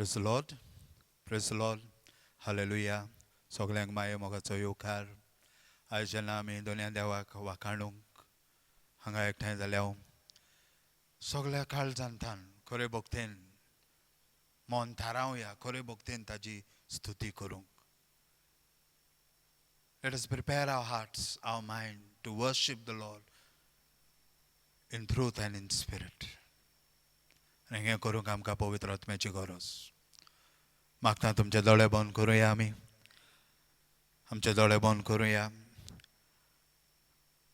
Praise the Lord. Praise the Lord. Hallelujah. Soglang mayo mga tsoyukar. Ay janami dunia dewa wakanung. Hangay tay dalaw. Sogla kal jantan. Kore bokten. Mon tarao ya. Kore bokten taji stuti kurung. Let us prepare our hearts, our mind to worship the Lord in truth and in spirit. आणि करून आमकां पवित्र आत्म्याची गरज मागता तुमचे दोळे बंद करूया आमचे दोळे बंद करूया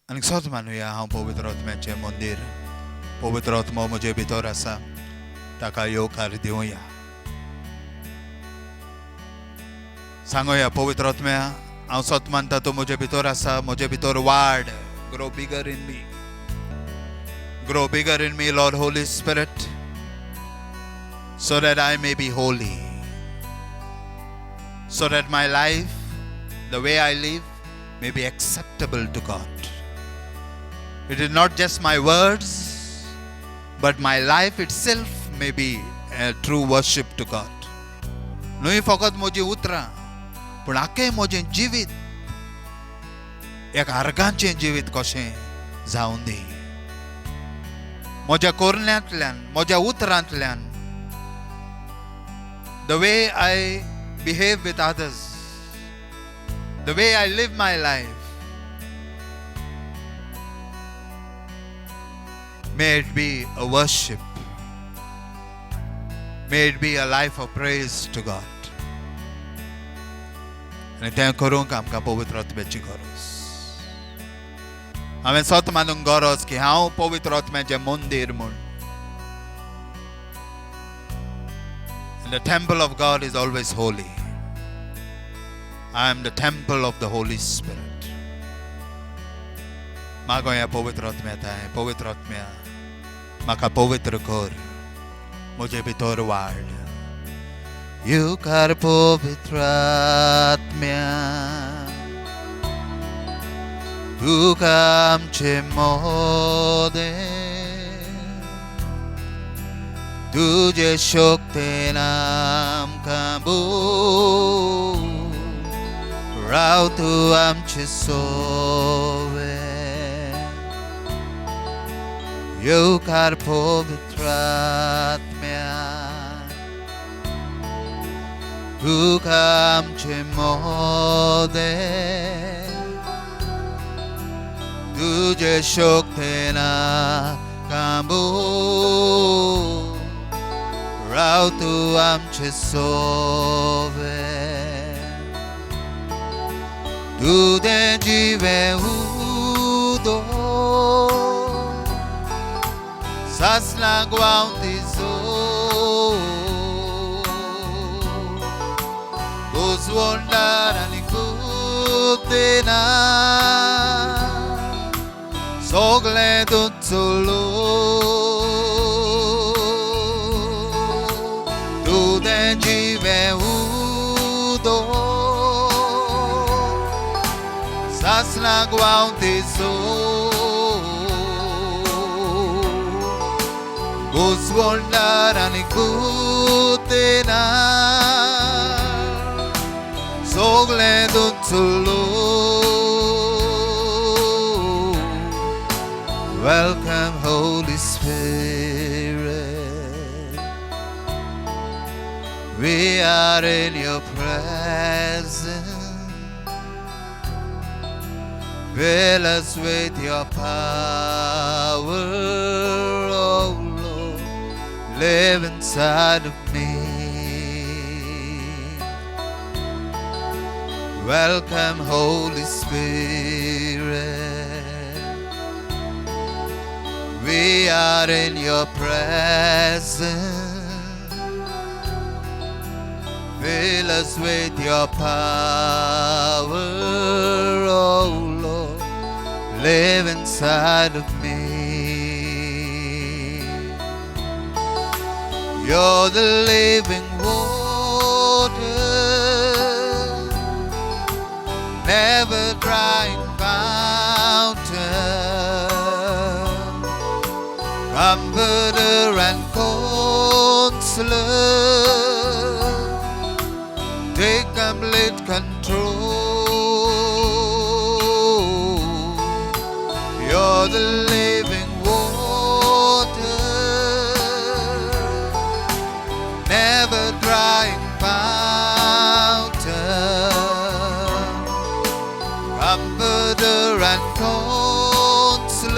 आनी सोच मानूया हांव पवित्र आत्म्याचें मंदिर पवित्र आत्मो म्हजे भितर आसा ताका येवकार दिवया सांगुया पवित्र आत्म्या हांव सोत मानता तूं म्हजे भितर आसा म्हजे भितर वाड grow bigger in me Lord Holy Spirit so that I may be holy, so that my life, the way I live, may be acceptable to God. It is not just my words, but my life itself may be a true worship to God. न्हय फकत म्हजी उतरां पूण आख्खें म्हजें जिवीत एक आर्गांचें जिवीत कशें जावूं दी म्हज्या कोरण्यांतल्यान म्हज्या उतरांतल्यान the way I behave with others, the way I live my life, may it be a worship, may it be a life of praise to God. आणि तें करूंक आमकां पवित्र आत्म्याची गरज हांवें स्वता मानूंक गरज की हांव पवित्र आत्म्याचें मंदिर म्हूण The temple of God is always holy. I am the temple of the Holy Spirit. Magoya pavitra atmya tay, pavitra atmya. Maka pavitra kor. Mujhe bhitor wad. You kar pavitra atmya. Tu kam che mode. तुझे शोकते नाम काबू राव तू आमचे सोवे येवकार पवित्र आत्म्या तुका आमचे मोदे तुझे शोकते नाम काबू राव तू आमचे सोवे तुझे जीवे उदो सास लागवां तिजो uzwondar ani kutena sogle tutsulu Jive udo Sasna guauti so Guswondar ani kutena Sogle dutsulu Welcome Holy Spirit We are in your presence. Fill us with your power, oh Lord. Live inside of me. Welcome, Holy Spirit. We are in your presence. Fill us with your power, oh Lord. Live inside of me. You're the living water, never drying fountain, comforter and counselor. complete control. You're the living water, never drying fountain, comforter and counselor,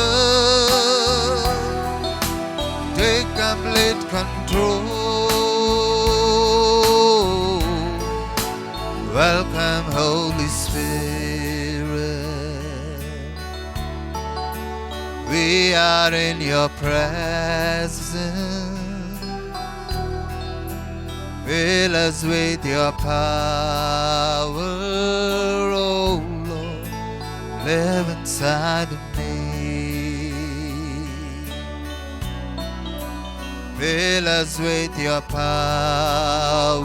take complete control. Welcome, Holy Spirit. We are in your presence. Fill us with your power, oh Lord. Live inside of me. Fill us with your power,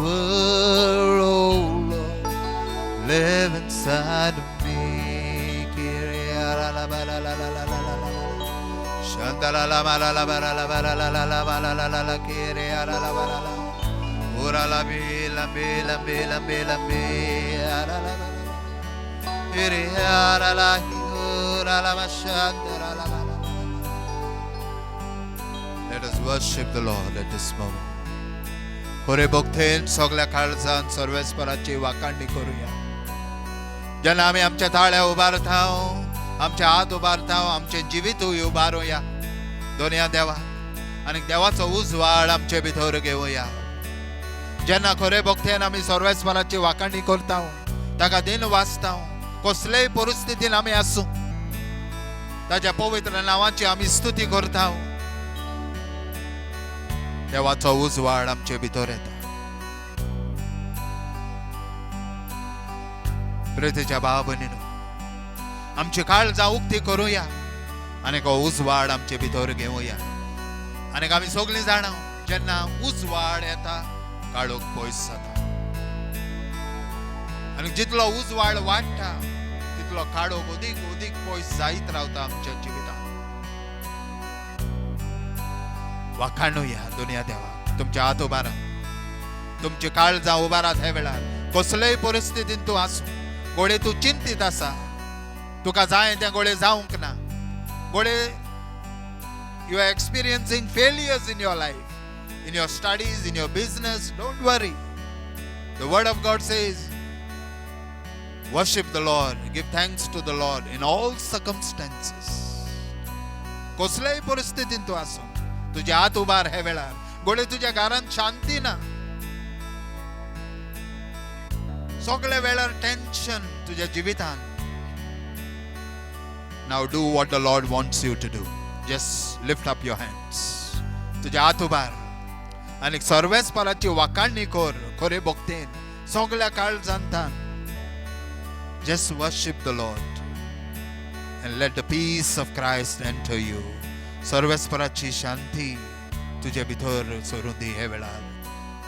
oh Lord. Live inside of me. Let us worship the Lord at this moment. खरे भक्तेन सगळ्या काळजान सर्वेस्पराची वाखाणणी करूया. जेन्ना आमी आमच्या ताळ्या उबारताव, आमचे हात उबारताव, आमचे जिवीतूय उबारूया दोनया देवाक आनी देवाचो उजवाड आमचे भितर घेवया. जेन्ना खरे भक्तेन आमी सर्वेस्पराची वाखाणणी करताव, ताका दिन वाचताव, कसलेय परिस्थितीन आमी आसूं, ताच्या पवित्र नांवाची आमी स्तुती करताव, देवाचो उजवाड आमचे भितर येता. प्रितीच्या भाव भयणीनो, आमची काळजां उक्ती करूया आनी हो उजवाड आमचे भितर घेवया. आनी आमी सगळीं जाणां जेन्ना उजवाड येता काळोख पयस जाता. आनी जितलो उजवाड वाडटा तितलो काळोख अदीक अदीक पयस जायत रावता आमच्या जिवितांत. वाखाणुया दुनिया देवा, तुमच्या हात उबारा, तुमची काळजां उबारात. हे वेळार कसलेय परिस्थितीन तूं आसूं, गोळे तूं चिंतीत आसा, तुका जाय तें गोळे जावंक ना, गोळे you are experiencing failures in your life, in your studies, in your business, don't worry. The word of God says, worship the Lord, give thanks to the Lord in all circumstances. कसलेय परिस्थितीन तूं आसूं, तुझे हात उबार. हे वेळार गोळे तुझ्या घरांत शांती ना, सगळे वेळार टेन्शन तुझ्या जिवितांत. Now do what the Lord wants you to do. Just lift up your hands. तुझे हात उबार आनी सर्वेस्पराची वाखाणणी कर. खरे भक्तेन सगळ्या काळजांतान just worship the Lord and let the peace of Christ enter you. सर्वेस्पराची शांती तुझे भितर सरून दी. हे वेळार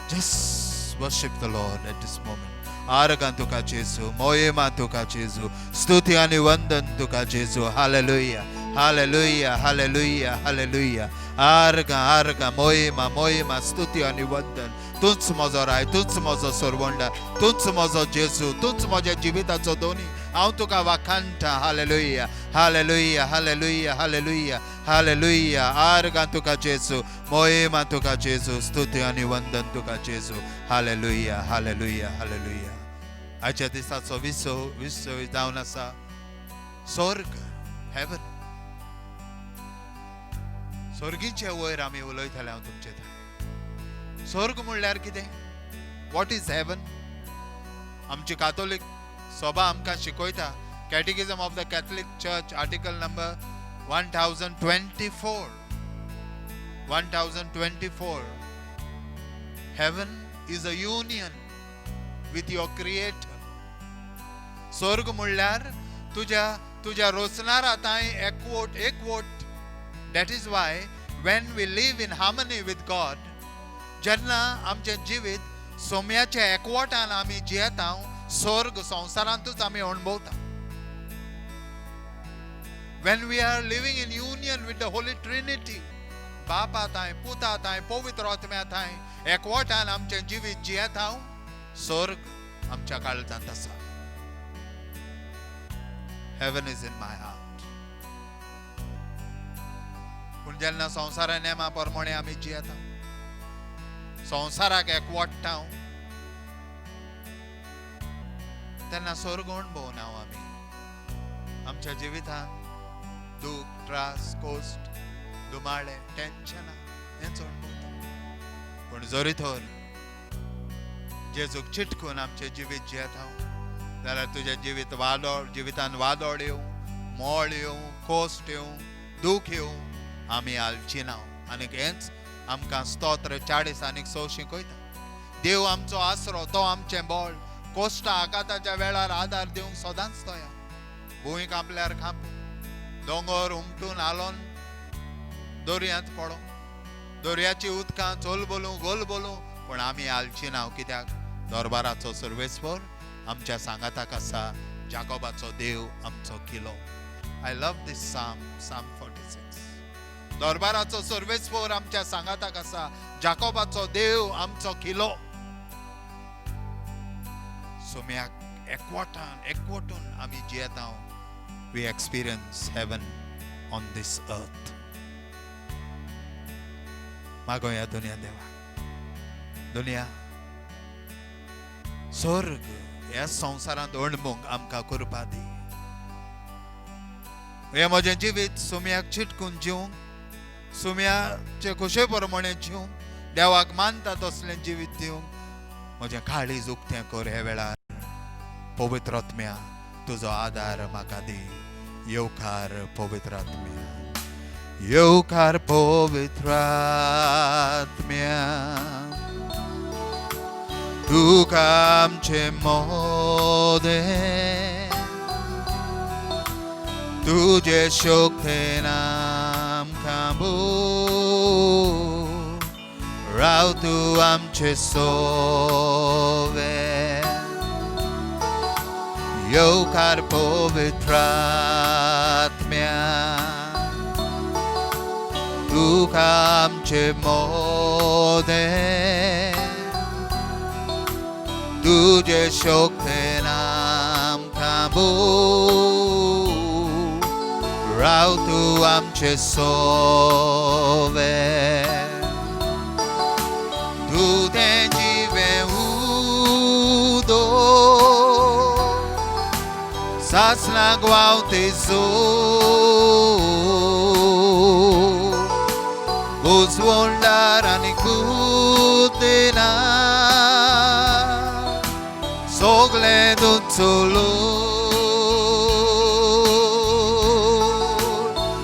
just worship the Lord at this moment. आर्गां तुका जेजू, मोहिमा तुका जेजू, स्तुती आनी वंदन तुका जेजू. Hallelujah, hallelujah, hallelujah, hallelujah. आर्गां आर्गां मोहिमा मोहिमा स्तुती आनी वंदन. तूच म्हजो राय, तूच म्हजो सरवंडा, तूच म्हजो जेजू, तूच म्हज्या जिविताचो दोनी. हांव तुका वाखाणटा. Hallelujah, hallelujah, hallelujah, hallelujah, hallelujah. आर्गां तुका जेजू, मोहिमा तुका जेजू, स्तुती आनी वंदन तुका जेजू. Hallelujah, hallelujah, hallelujah. आजच्या दिसाचो विशय जावन आसा स्वर्ग, हेवन. स्वर्गीचे वयर आमी उलयताले हांव तुमचे थंय. स्वर्ग म्हणल्यार कितें? What is heaven? आमची कातोलीक सभा आमकां शिकयता. Catechism of the Catholic church, article number 1024. 1024. Heaven is a union with your creator. स्वर्ग म्हणल्यार तुझ्या रोचणारा ताई एकवट. That is why when we live in harmony with God, जेन्ना आमचे जिवीत सोम्याच्या एकवटान आमी जियेता, स्वर्ग संसारांतूच आमी अणभवता. When we are living in union with the Holy Trinity, बापा ताई, पुता ताई, पवित्र आत्म्या ताई एकवटान आमचे जिवीत जियेता, स्वर्ग आमच्या काळजांत आसा. Heaven is in my heart. पूण जेन्ना संवसारा नेमा प्रमाणे आमी जियेता, संवसाराक एकवटता, तेन्ना स्वर्ग अणभवना आमी. आमच्या जिवितांत दूख, त्रास, कोस्ट, दुमाळे, टेन्शनां हेंच अणभवता. पूण जरी तर जेजूक चिटकून आमचें जिवीत जियेता जाल्यार तुज्या जिवितांत वादळ येवं, मोळ येवं, कोस्ट येवं, दूख येवं, आमी हालची ना. आनी हेंच आमकां स्तोत्र 40 आनी 6 शिकयता. देव आमचो आसरो, तो आमचें बळ, कोश्टा आघाताच्या वेळार आदार दिवंक सदांच तयार. भूंय कांपल्यार कांपूं, दोंगर उमटून हालोन दर्यांत पडो, दर्याची उदकां चोल बोलूं, गोल बोलूं, पूण आमी हालची ना. कित्याक दरबाराचो सर्वेस्वर आमच्या सांगाताक आसा. जाकोबाचो देव आमचो kilo. I love this Psalm 46. दरबाराचो सर्वेस्वर आमच्या सांगाताक आसा. जाकोबाचो देव आमचो किलो. सोम्याक एकवटून आमी जियेता. We experience heaven on this earth. मागोया दुनिया देवा, दुनिया स्वर्ग ह्या संवसारांत अणभवंक आमकां कृपा दी. हे म्हजें जिवीत सुम्याक चिटकून जिवंक, सुम्याचे खुशे प्रमाणे जिवंक, देवाक मानता तसलें जिवीत दिवंक म्हजें काळीज उक्तें कर. हे वेळार पवित्र आत्म्या तुजो आदार म्हाका दी. येवकार पवित्र आत्म्या, येवकार पवित्र आत्म्या, तुका आमचें मोदें, तुजे शोकतेन आमकां भूल, राव तूं आमचे सोबें. येवकार पवित्र आत्म्या, तुका आमचें मोदें, तुजे शोकतेन आमकां भूल, राव तूं आमचे सोबें. तूं तें जिवें उदो सासणाक व्हांवते उजवोंडार आनी कुदेना सोगलें दूद चोलोन.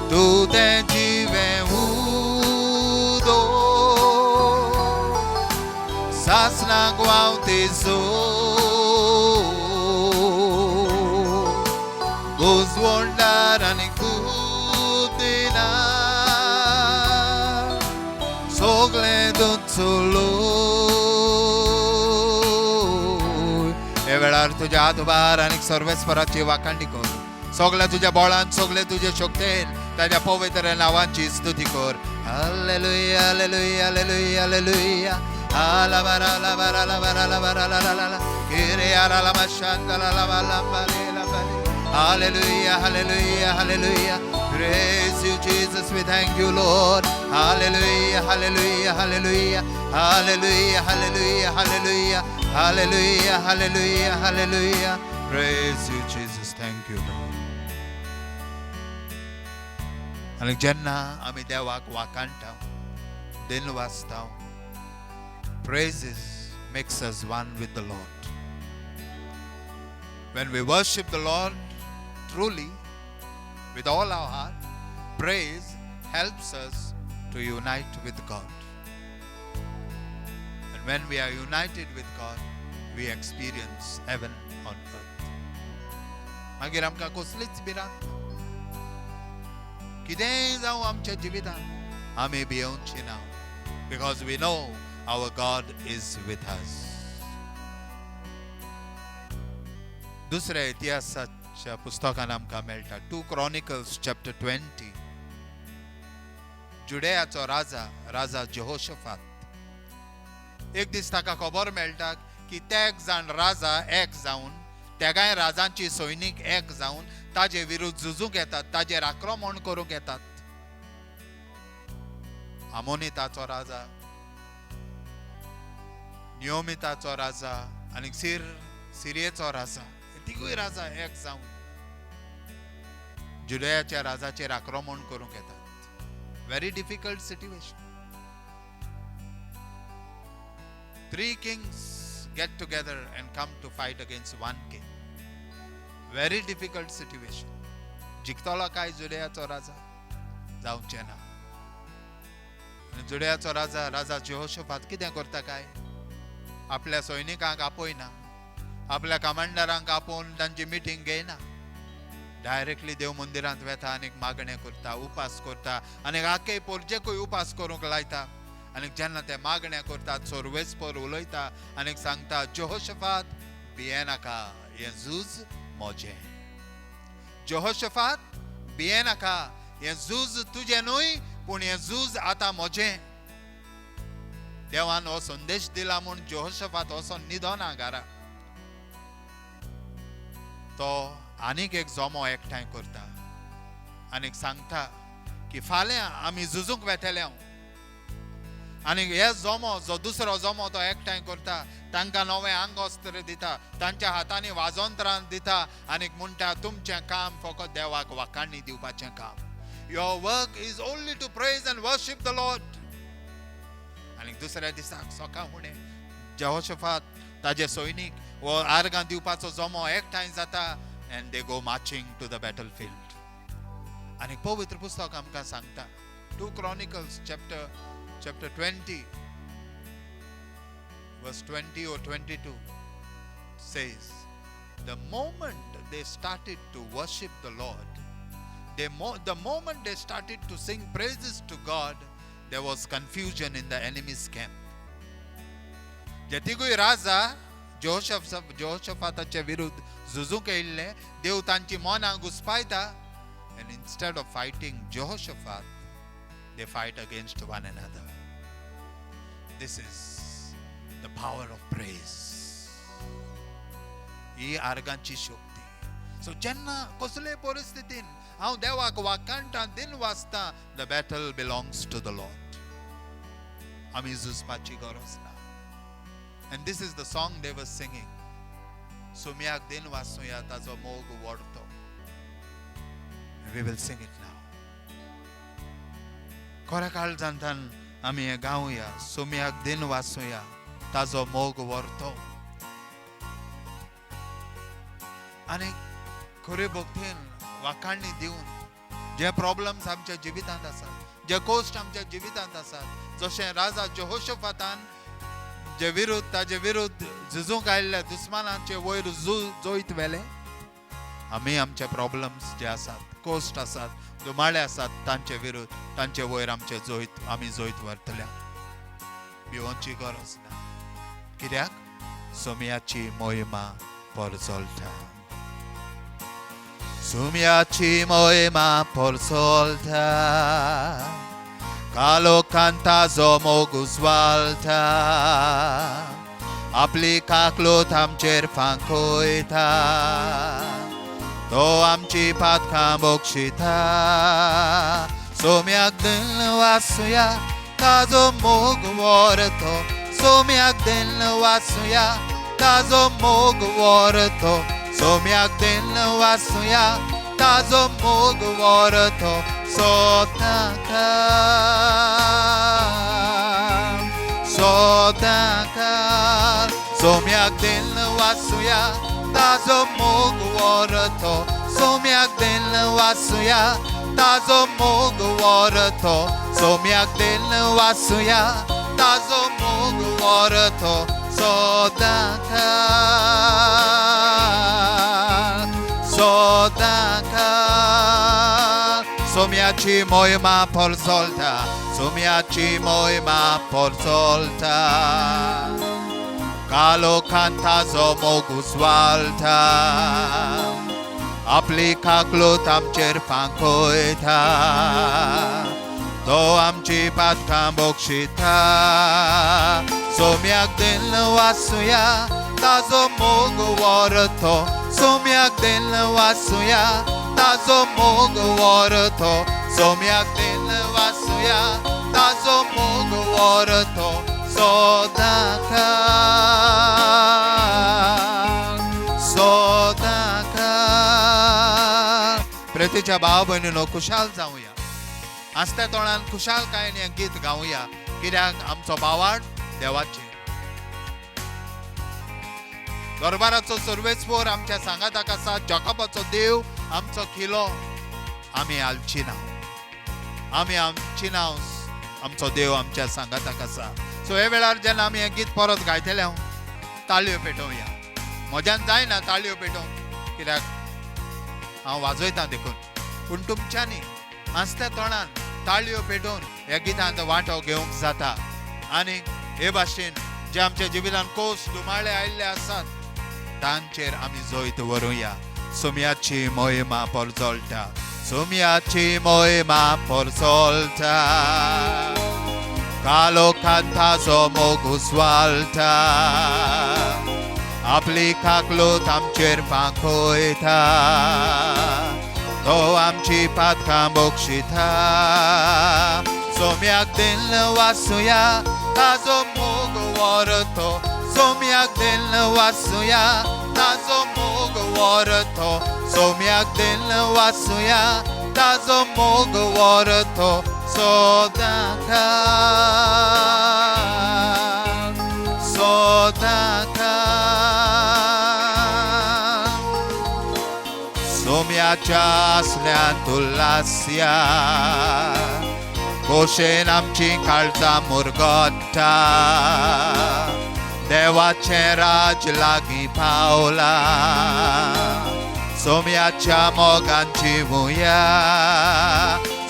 तूं तें जिवें उदो सासणाक व्हांवते उजवोंडार आनी कुदेना सोगलें दूद चोलोन. हे वेळार तुज्या हात उबार आनी सर्वेस्वराची वाखाणणी कर. सगळ्या तुज्या बळान, सगळे तुजे शक्तेन ताज्या पवित्र नांवाची स्तुती कर. Hallelujah hallelujah hallelujah hallelujah. Alabara alabara alabara alabara alabara. Kire ara mashanda alabara alabara. Hallelujah, hallelujah, hallelujah. Praise you, Jesus. We thank you, Lord. Hallelujah, hallelujah, hallelujah. Hallelujah, hallelujah, hallelujah. Hallelujah, hallelujah, hallelujah. Praise you, Jesus. Thank you, Lord. आणि जेन्ना आमी देवाक वाखाणटा, दिन वाचता, praises makes us one with the Lord. When we worship the Lord truly, with all our heart, praise helps us to unite with God. And when we are united with God, we experience heaven on earth. मागीर आमकां कसलीच भिरांत कितेंय जावं आमच्या जिवितांत आमी भियेवची ना, because we know our God is with us. दुसऱ्या इतिहासाच्या पुस्तकान आमकां मेळटा 2 Chronicles chapter 20. जुडेयाचो राजा जेहोशाफात एक दीस ताका खबर मेळटा की तेग जाण राजा एक जावन तेगाय राजांची सैनीक एक जावन ताजे विरुद्ध झुजूंक येतात, ताजेर आक्रमण करूंक येतात. आमोनिताचो राजा, नियोमिताचो राजा आनी सिरियेचो राजा, तिगूय राजा एक जावन जुदयाच्या राजाचेर आक्रमण करूंक येतात. Very difficult situation. 3 kings get together and come to fight against 1 king. Very difficult situation. जिखतलो काय जुदयाचो राजा? जावचें ना. जुदयाचो राजा जेहोशाफात कितें करता काय? आपल्या सैनिकांक आपयना, आपल्या कमांडरांक आपोवन तांची मिटींग घेयना. डायरेक्टली देव मंदिरांत वेता आनी मागणें करता, उपास करता आनी आख्खे पोरजेकूय उपास करूंक लायता. आनी जेन्ना ते मागण्या करतात, सोर्वेस्पर उलयता आनी सांगता, जेहोशाफात भिये नाका, हें झूज मोजें. जेहोशाफात भिये नाका, हें झूज तुजें न्हूय, पूण हें झूज आतां मोजें. देवान हो संदेश दिला म्हूण जेहोशाफात वचोन न्हिदोना घरा. तो आनीक एक जोमो एकठांय करता आनीक सांगता की फाल्यां आमी झुजूंक वेतले. आनी हे जोमो जो दुसरो जोमो तो एकठांय करता, तांकां नवें आंगोस्त्र दिता, तांच्या हातांनी वाजोंत्रां दिता आनीक म्हणटा, तुमचें काम फकत देवाक वाखाणणी दिवपाचें काम. Your work is only to praise and worship the Lord. आनीक दुसऱ्या दिसाक सकाळ फुडें जेहोशाफात ताजे सैनीक वो आर्गां दिवपाचो जोमो एकठांय जाता and they go marching to the battlefield. आनीक पवित्र पुस्तक आमकां सांगता, 2 Chronicles chapter 20 verse 20 or 22 says, the moment they started to worship the Lord, the moment they started to sing praises to God, there was confusion in the enemy's camp. जे तिगूय राजा जेहोशाफाताचे विरुद्ध झुजूंक येयल्ले, देव तांची मनां घुस्पायता, and instead of fighting Jehoshaphat, they fight against one another. This is the power of praise. ही आर्गांची शक्ती. सो जेन्ना कसले परिस्थितीन हांव देवाक वाखाणटा, दिन वाचता, the battle belongs to the Lord. आमी झुजपाची गरज ना. And this is the song they were singing. सुम्याक दिन वाचूया, ताजो मोग वडतो. We will sing it now. खऱ्या काळजांतल्यान आमी हें गावया, सुम्याक दिन वाचूया, ताजो मोग व्हरतो. आनी खरे भक्तीन वाखाणणी दिवन जे प्रॉब्लेम्स आमच्या जिवितांत आसात, जे कोस्ट आमच्या जिवितांत आसात, जशें राजा जेहोशाफातान ताजे विरुद्ध झुजूंक आयिल्ल्या दुस्मानांचे वयर जोईत व्हेले, आमी आमचे प्रॉब्लेम्स जे आसात, कोस्ट आसात, दुमाळे आसात, तांचे विरुद्ध तांचे वयर आमचे आमी जोईत व्हरतल्या. भिवोंची गरज ना. कित्याक? सुम्याची मोहिमा परजोलता. सुम्याची मोहिमा परजोलता, कालोखान ताजो मोग उजवालता, आपली काकलोत आमचेर फांकोयता, तो आमची पातकां बोगशिता. सोम्याक दिन वाचूया, ताजो मोग व्हरतो. सोम्याक दिन वाचूया, ताजो मोग व्हरतो. सोम्याक दिन वाचूया, ताजो मोग व्हरतो. सोदांका सोम्याक दिन वाचूया, ताजो मोग व्हरतो. सोम्याक दिन वाचूया, ताजो मोग व्हरतो. सोम्याक दिन वाचूया, ताजो मोग व्हरतो. सोदांका सोम्याची मोहिमा परजोलता. सोम्याची मोहिमा परजोलता, कालोखान ताजो मोग उजवालता, आपली काकलोत आमचेर फांकोयता, तो आमची पातकां बोगशिता. सोम्याक दिन वाचूया, ताजो मोग वरतो सोम्याक देल वासुया ताजो मोग वरतो सोम्याक देल वासुया ताजो मोग वरतो सदाकाळ प्रेतीच्या भाव भयणीनो खुशाल जावया आसत्या तोंडान खुशालकायेन हें गीत गावया कित्याक आमचो बावाड देवाचेर दरबाराचो सर्वेस्पोर आमच्या सांगाताक आसा जॉकबाचो देव आमचो किलो आमी आलची ना आमी आमची नांव आमचो देव आमच्या सांगाताक आसा सो हे वेळार जेन्ना आमी हें गीत परत गायतले ताळयो पेटोवया म्हज्यान जायना ताळयो पेटोवंक कित्याक हांव वाजयतां देखून पूण तुमच्यांनी आसत्या तोंडान ताळयो पेटोवन ह्या गितांत वांटो घेवंक जाता आनी हे भाशेन जे आमच्या जिवितांत कोस दुमाळे आयिल्ले आसात तांचेर आमी जैत व्हरूया सोम्याची मोहिमा परजोळटा सोम्याची मोहिमा परजोळटा कालो कांताचो मोग उजवालता आपली काकलूत आमचेर पांखोयता तो आमची पातकां बोगशिता सोम्याक देल वासुया ताजो मोग वरतो सोम्याक देल वासुया ताजो मोग वरतो सोम्याक देल वासुया ताजो मोग वरतो सदाकाळ सदाकाळ सोम्याच्या आसल्यान उल्हासया खोशेन आमची काळजां मुरगोडटा देवाचें राज लागीं पावला सोम्याच्या मोगान जिवुया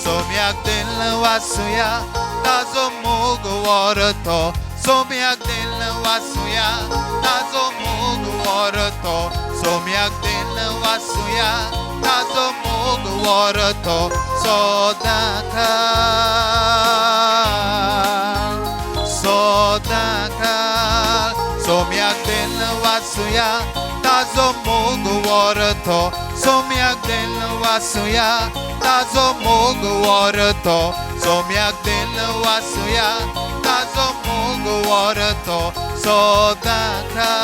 सोम्याक देल वासुया ताजो मोग वरतो सोम्याक देल वासुया ताजो मोग वरतो सोम्याक देल वासुया ताजो मोग वरतो सदाकाळ सदाकाळ सोम्याक देल वासुया ताजो मोग वरतो सोम्याक देल वासुया ताजो मोग वरतो सोम्याक देल वासुया ताजो मोग वरतो सदाकाळ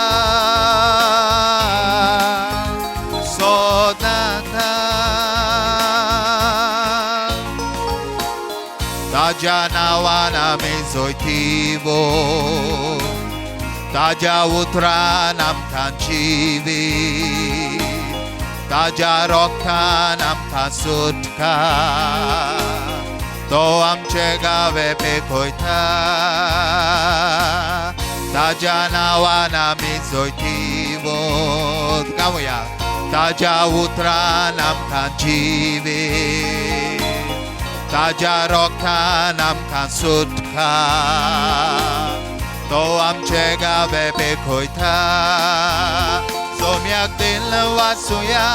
सदाकाळ ताज्या नांवान आमी जैतिवो ताज्या उतरान आमकां जिवीत ताज्या रोगतान आमकां सुटका तो आमचे गावे पेखोयता ताज्या नांवान आमी जैतिवोत गावया ताज्या उतरान आमकां जिवीत ताज्या रोगतान आमकां सुटका तो आमचे गावे पेखोयता सोम्याक देल वासुया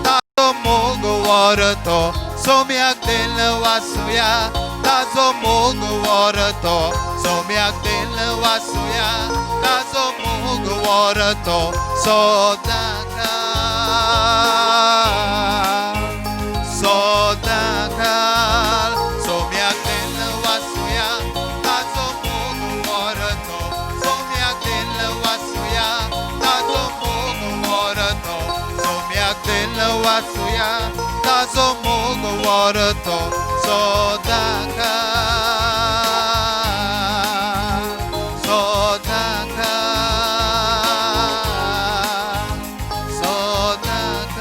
ताजो मोग वरतो सोम्याक देल वासुया ताजो मोग वरतो सोम्याक देल वासुया ताजो मोग वरतो सदाकाळ सदाकाळ सोम्याक देल वासुया ताजो मोग वरतो सोम्याक देल वासुया ताजो मोग वरतो सोम्याक देल वासुया ताजो मोग वरतो सदाकाळ सदाकाळ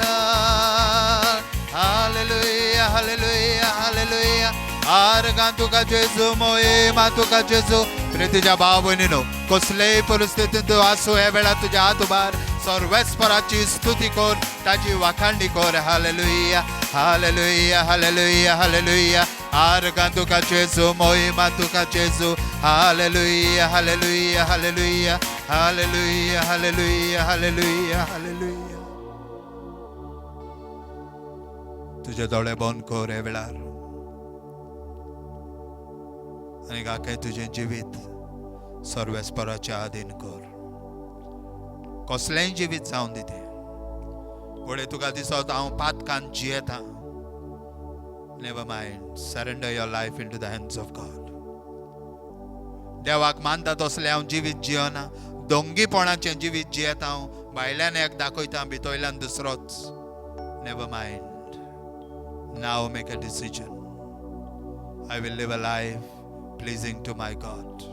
सदाकाळ हालेलुया हालेलुया हालेलुया आर्गां तुका जेजू मोहिमा तुका जेजू प्रितीच्या भाव भयणीनो कसलेय परिस्थितींत तूं आसूं हे वेळार तुज्या हात उबार सर्वेस्पराची स्तुती कर ताची वाखाणणी कर हालेलुया हालेलुया हालेलुया हालेलुया आर्गां तुका जेजू मोहिमा तुका जेजू hallelujah hallelujah hallelujah hallelujah hallelujah hallelujah hallelujah तुझे दोळे बंद कर हे वेळार आनी काके तुझे जिवीत सर्वेस्पराच्या आधीन कर कसलेंय जिवीत जावन दी तें. फुडें तुका दिसत हांव पातकान जियेता. Never mind. Surrender your life into the hands of God. देवाक मानता तसलें हांव जिवीत जियना. दोंगीपणाचें जिवीत जियेता हांव. भायल्यान एक दाखयता, भितरल्यान दुसरोच. Never mind. Now make a decision. I will live a life pleasing to my God.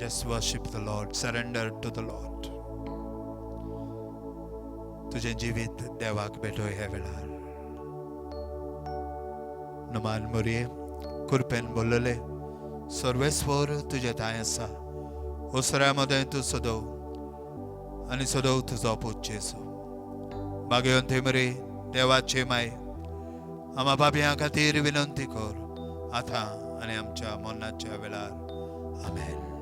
Just worship the Lord. Surrender to the Lord. तुझें जिवीत देवाक भेटोय ह्या वेळार. नमान मोरये कृपेन बोलले सर्वेस्वर तुझे थंय आसा. उसऱ्या मदें तूं सदव आनी सदव तुजो पूत जेजू. मागेवन थंय मरे देवाचे माय आम्हा पापयां खातीर विनंती कर आतां आनी आमच्या मरणाच्या वेळार. आमेन.